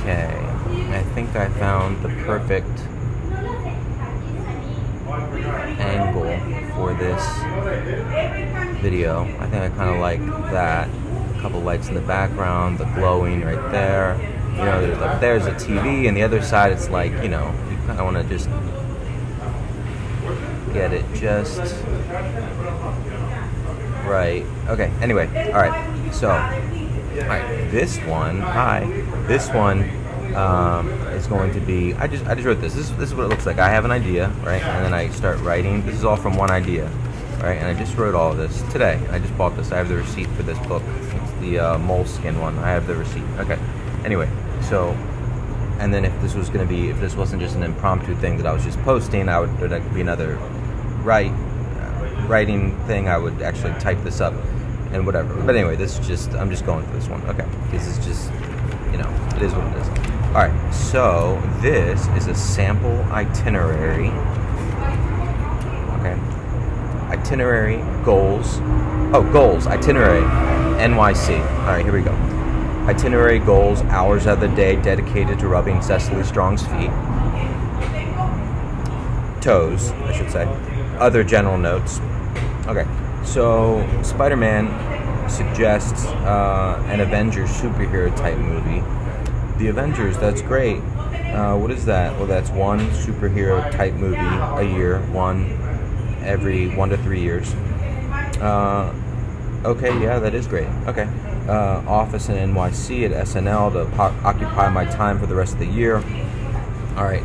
Okay, I think I found the perfect angle for this video. I think I kind of like that. A couple lights in the background, the glowing right there. You know, there's a TV, and the other side it's like, you know, you kind of want to just get it just right. Okay, anyway, alright, so, alright, this one is going to be, I just wrote this. This is what it looks like. I have an idea, right, and then I start writing. This is all from one idea, right, and I just wrote all of this today. I just bought this. I have the receipt for this book. It's the moleskin one. I have the receipt. Okay, anyway, so, and then if this wasn't just an impromptu thing that I was just posting, there'd be another writing thing. I would actually type this up and whatever. But anyway, I'm just going for this one. Okay, this is just, you know, it is what it is. All right, so this is a sample itinerary. Okay, itinerary goals. Oh, goals itinerary, NYC. All right, here we go. Itinerary goals, hours of the day dedicated to rubbing Cecily Strong's feet. Toes, I should say. Other general notes. Okay, so Spider-Man suggests an Avengers superhero type movie. The Avengers, that's great. What is that? Well, that's one superhero type movie a year, one every 1 to 3 years. Okay, yeah, that is great. Okay. Office in NYC at SNL to occupy my time for the rest of the year. All right.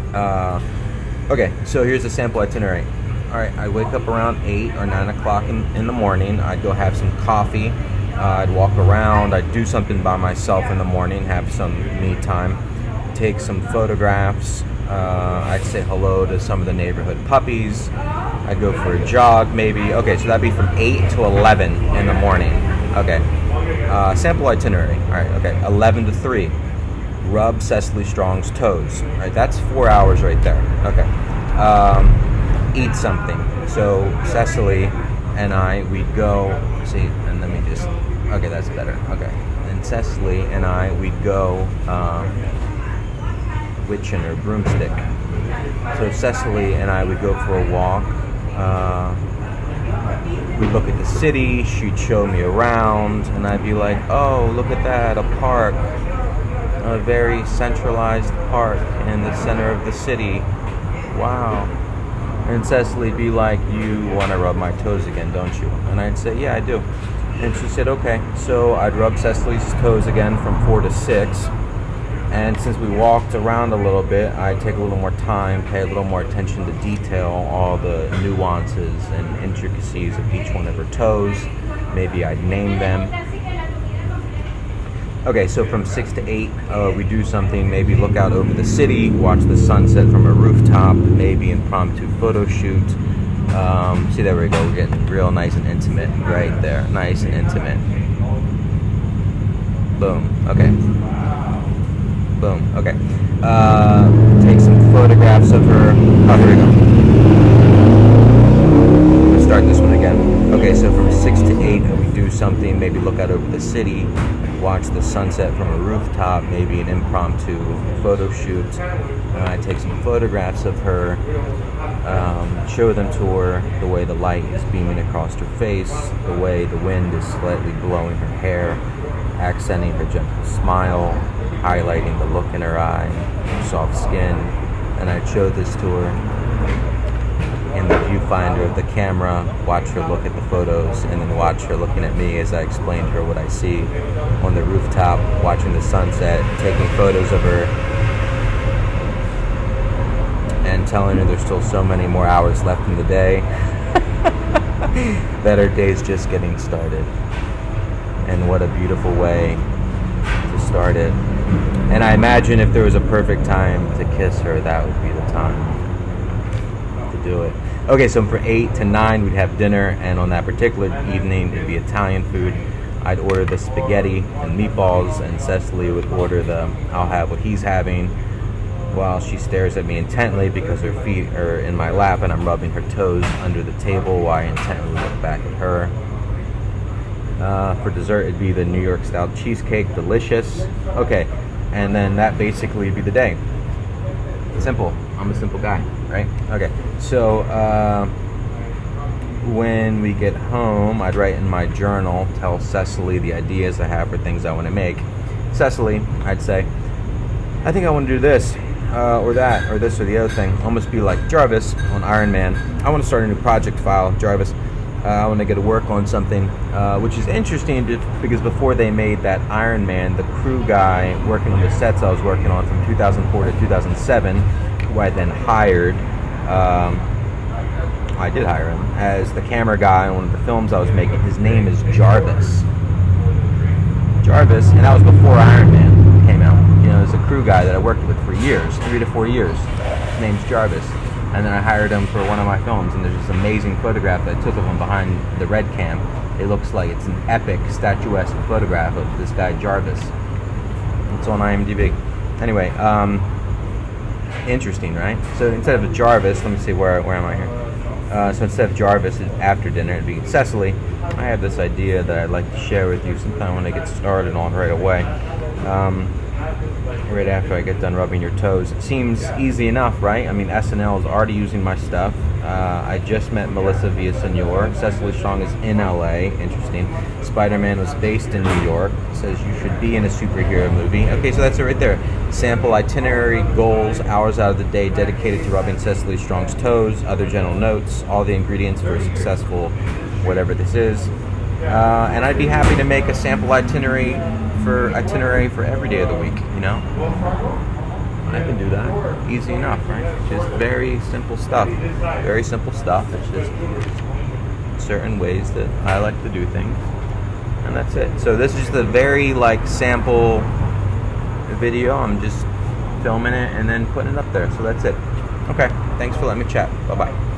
Okay, so here's a sample itinerary. All right, I wake up around 8 or 9 o'clock in the morning. I'd go have some coffee. I'd walk around. I'd do something by myself in the morning, have some me time, take some photographs. I'd say hello to some of the neighborhood puppies. I'd go for a jog maybe. Okay, so that'd be from 8 to 11 in the morning. Okay. Sample itinerary. All right, okay. 11 to 3. Rub Cecily Strong's toes. All right, that's 4 hours right there. Okay. Eat something. So Cecily and I, we'd go, see, and let me just, okay, that's better. Okay. And Cecily and I, we'd go witching or broomstick. So Cecily and I would go for a walk. We'd look at the city, she'd show me around, and I'd be like, oh, look at that, a park, a very centralized park in the center of the city. Wow. And Cecily'd be like, you want to rub my toes again, don't you? And I'd say, yeah, I do. And she said, okay. So I'd rub Cecily's toes again from 4 to 6. And since we walked around a little bit, I'd take a little more time, pay a little more attention to detail, all the nuances and intricacies of each one of her toes. Maybe I'd name them. Okay, so from 6 to 8, we do something, maybe look out over the city, watch the sunset from a rooftop, maybe impromptu photo shoot. See, there we go, we're getting real nice and intimate right there. Nice and intimate. Boom, okay. Boom, okay. Take some photographs of her. Oh, here we go. Let's start this one again. Okay, so from 6 to 8, we do something, maybe look out over the city, watch the sunset from a rooftop, maybe an impromptu photo shoot. I take some photographs of her, show them to her, the way the light is beaming across her face, the way the wind is slightly blowing her hair, accenting her gentle smile, highlighting the look in her eye, soft skin. And I'd show this to her in the viewfinder of the camera, watch her look at the photos, and then watch her looking at me as I explain to her what I see on the rooftop, watching the sunset, taking photos of her, and telling her there's still so many more hours left in the day, that her day's just getting started. And what a beautiful way to start it. And I imagine if there was a perfect time to kiss her, that would be the time to do it. Okay, so from 8 to 9, we'd have dinner, and on that particular evening, it'd be Italian food. I'd order the spaghetti and meatballs, and Cecily would order I'll have what he's having, while she stares at me intently because her feet are in my lap and I'm rubbing her toes under the table while I intently look back at her. For dessert, it'd be the New York style cheesecake, delicious. Okay, and then that basically would be the day. Simple. I'm a simple guy, right? Okay. So when we get home, I'd write in my journal, tell Cecily the ideas I have for things I want to make. Cecily, I'd say, I think I want to do this, or that, or this or the other thing. Almost be like Jarvis on Iron Man. I want to start a new project file, Jarvis. I want to get to work on something, which is interesting because before they made that Iron Man, the crew guy working on the sets I was working on from 2004 to 2007, who I then hired, I did hire him as the camera guy on one of the films I was making. His name is Jarvis. Jarvis, and that was before Iron Man came out. You know, as a crew guy that I worked with for years, 3 to 4 years. His name's Jarvis. And then I hired him for one of my films, and there's this amazing photograph that I took of him behind the red cam. It looks like it's an epic, statuesque photograph of this guy Jarvis. It's on IMDb. Anyway, interesting, right? So instead of a Jarvis, let me see, where am I here? So instead of Jarvis after dinner, it'd be Cecily. I have this idea that I'd like to share with you sometime when I get started on right away. Right after I get done rubbing your toes. It seems easy enough, right? I mean, SNL is already using my stuff. I just met Melissa Villasenor. Cecily Strong is in LA. Interesting. Spider-Man was based in New York. Says you should be in a superhero movie. Okay, so that's it right there. Sample itinerary, goals, hours out of the day dedicated to rubbing Cecily Strong's toes, other general notes, all the ingredients for a successful whatever this is. And I'd be happy to make a sample itinerary for every day of the week, you know? I can do that. Easy enough, right? Just very simple stuff. Very simple stuff. It's just certain ways that I like to do things. And that's it. So this is just a very sample video. I'm just filming it and then putting it up there. So that's it. Okay. Thanks for letting me chat. Bye-bye.